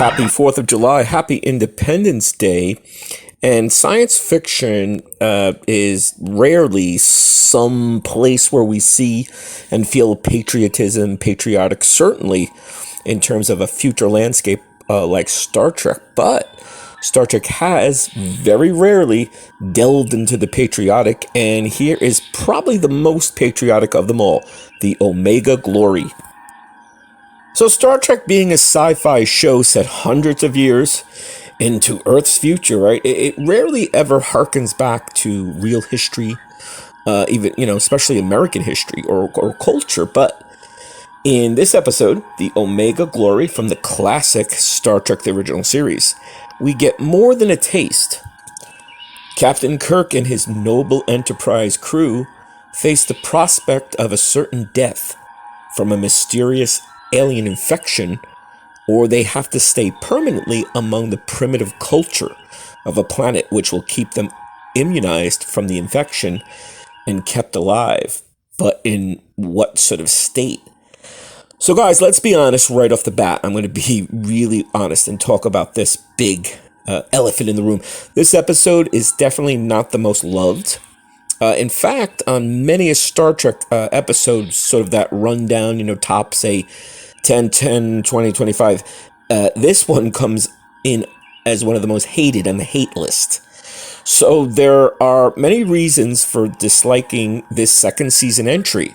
Happy 4th of July, happy Independence Day. And science fiction is rarely some place where we see and feel patriotism, patriotic, certainly in terms of a future landscape like Star Trek. But Star Trek has very rarely delved into the patriotic, and here is probably the most patriotic of them all, the Omega Glory. So Star Trek being a sci-fi show set hundreds of years into Earth's future, right? It rarely ever harkens back to real history, even, especially American history or culture. But in this episode, the Omega Glory from the classic Star Trek, the original series, we get more than a taste. Captain Kirk and his noble Enterprise crew face the prospect of a certain death from a mysterious alien infection, or they have to stay permanently among the primitive culture of a planet which will keep them immunized from the infection and kept alive. But in what sort of state? So guys, let's be honest right off the bat. I'm going to be really honest and talk about this big elephant in the room. This episode is definitely not the most loved. In fact, on many a Star Trek episode, sort of that rundown, top, say, 10, 10, 20, 25, this one comes in as one of the most hated on the hate list. So there are many reasons for disliking this second season entry.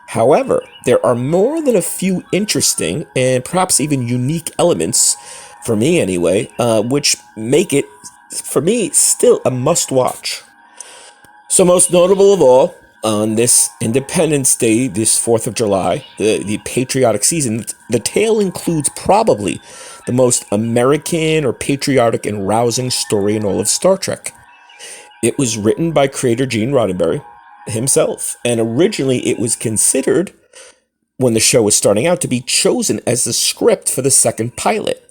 However, there are more than a few interesting and perhaps even unique elements, for me anyway, which make it, for me, still a must-watch. So most notable of all, on this Independence Day, this 4th of July, the patriotic season, the tale includes probably the most American or patriotic and rousing story in all of Star Trek. It was written by creator Gene Roddenberry himself, and originally it was considered, when the show was starting out, to be chosen as the script for the second pilot.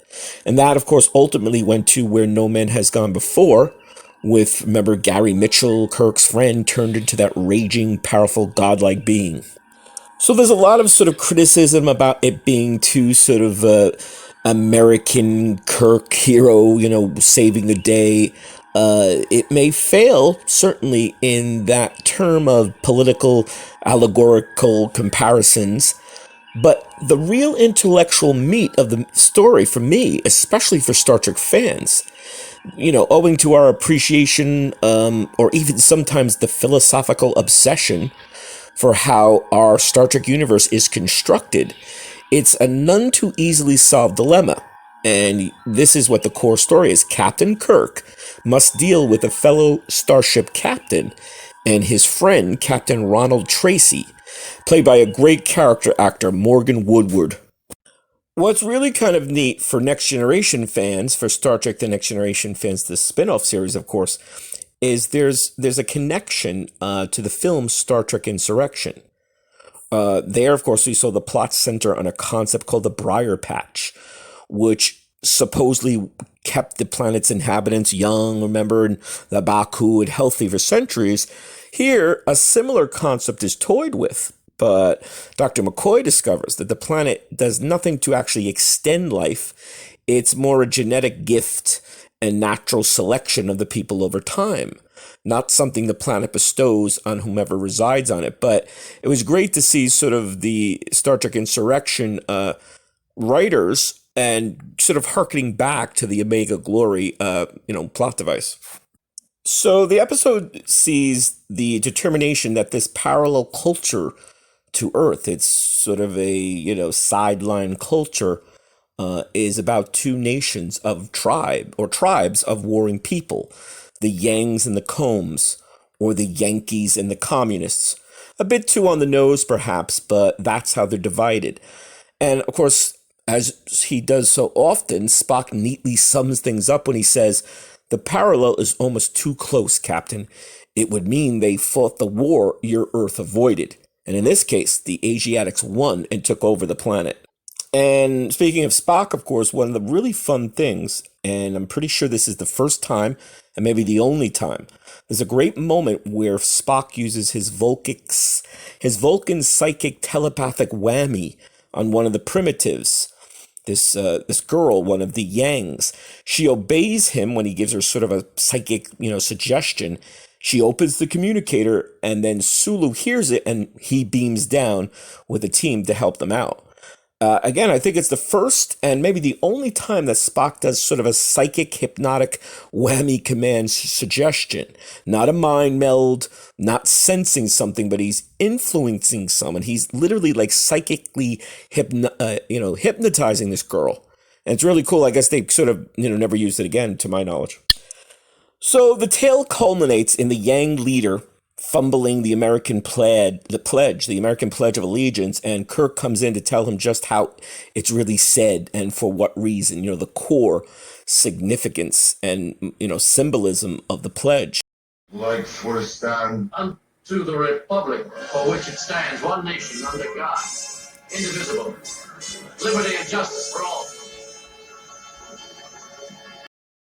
And that, of course, ultimately went to Where No Man Has Gone Before, with, remember, Gary Mitchell, Kirk's friend, turned into that raging, powerful, godlike being. So there's a lot of sort of criticism about it being too sort of American Kirk hero, saving the day. It may fail, certainly, in that term of political, allegorical comparisons. But the real intellectual meat of the story, for me, especially for Star Trek fans, owing to our appreciation, or even sometimes the philosophical obsession for how our Star Trek universe is constructed, it's a none too easily solved dilemma. And this is what the core story is. Captain Kirk must deal with a fellow starship captain and his friend, Captain Ronald Tracy, played by a great character actor, Morgan Woodward. What's really kind of neat for Next Generation fans, for Star Trek The Next Generation fans, the spin-off series, of course, is there's a connection to the film Star Trek Insurrection. There, of course, we saw the plot center on a concept called the Briar Patch, which supposedly kept the planet's inhabitants young, remember, and the Baku and healthy for centuries. Here, a similar concept is toyed with. But Dr. McCoy discovers that the planet does nothing to actually extend life. It's more a genetic gift and natural selection of the people over time, not something the planet bestows on whomever resides on it. But it was great to see sort of the Star Trek Insurrection writers and sort of harkening back to the Omega Glory, plot device. So the episode sees the determination that this parallel culture to Earth, it's sort of a, sideline culture, is about two nations of tribes of warring people, the Yangs and the Combs, or the Yankees and the Communists. A bit too on the nose, perhaps, but that's how they're divided. And, of course, as he does so often, Spock neatly sums things up when he says, "The parallel is almost too close, Captain. It would mean they fought the war your Earth avoided. And in this case, the Asiatics won and took over the planet." And speaking of Spock, of course, one of the really fun things, and I'm pretty sure this is the first time, and maybe the only time, there's a great moment where Spock uses his Vulcan psychic telepathic whammy on one of the primitives. this girl, one of the Yangs. She obeys him when he gives her sort of a psychic, suggestion. She opens the communicator, and then Sulu hears it, and he beams down with a team to help them out. Again, I think it's the first and maybe the only time that Spock does sort of a psychic, hypnotic whammy command suggestion. Not a mind meld, not sensing something, but he's influencing someone. He's literally like psychically hypnotizing this girl. And it's really cool. I guess they sort of, never used it again, to my knowledge. So the tale culminates in the Yang leader fumbling the American Pledge of Allegiance, and Kirk comes in to tell him just how it's really said and for what reason, the core significance and, symbolism of the pledge. Like for stand unto the republic for which it stands, one nation under God, indivisible, liberty and justice for all.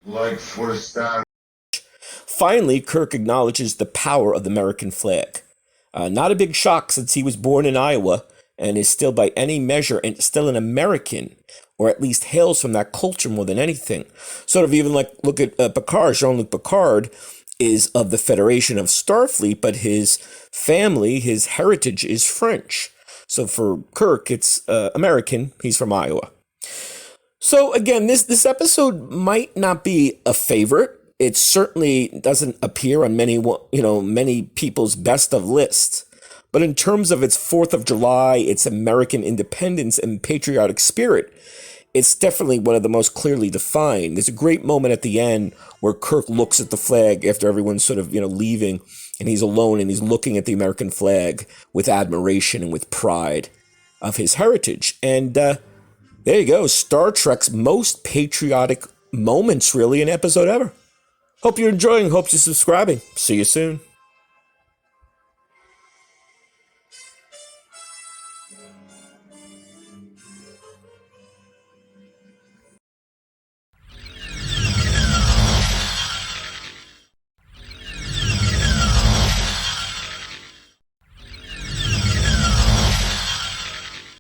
Like for stand. Finally, Kirk acknowledges the power of the American flag. Not a big shock since he was born in Iowa and is still by any measure and still an American, or at least hails from that culture more than anything. Sort of even like look at Picard. Jean-Luc Picard is of the Federation of Starfleet, but his family, his heritage is French. So for Kirk, it's American. He's from Iowa. So again, this episode might not be a favorite. It certainly doesn't appear on many people's best of lists. But in terms of its 4th of July, its American independence and patriotic spirit, it's definitely one of the most clearly defined. There's a great moment at the end where Kirk looks at the flag after everyone's sort of, leaving, and he's alone and he's looking at the American flag with admiration and with pride of his heritage. And there you go, Star Trek's most patriotic moments really in episode ever. Hope you're enjoying. Hope you're subscribing. See you soon.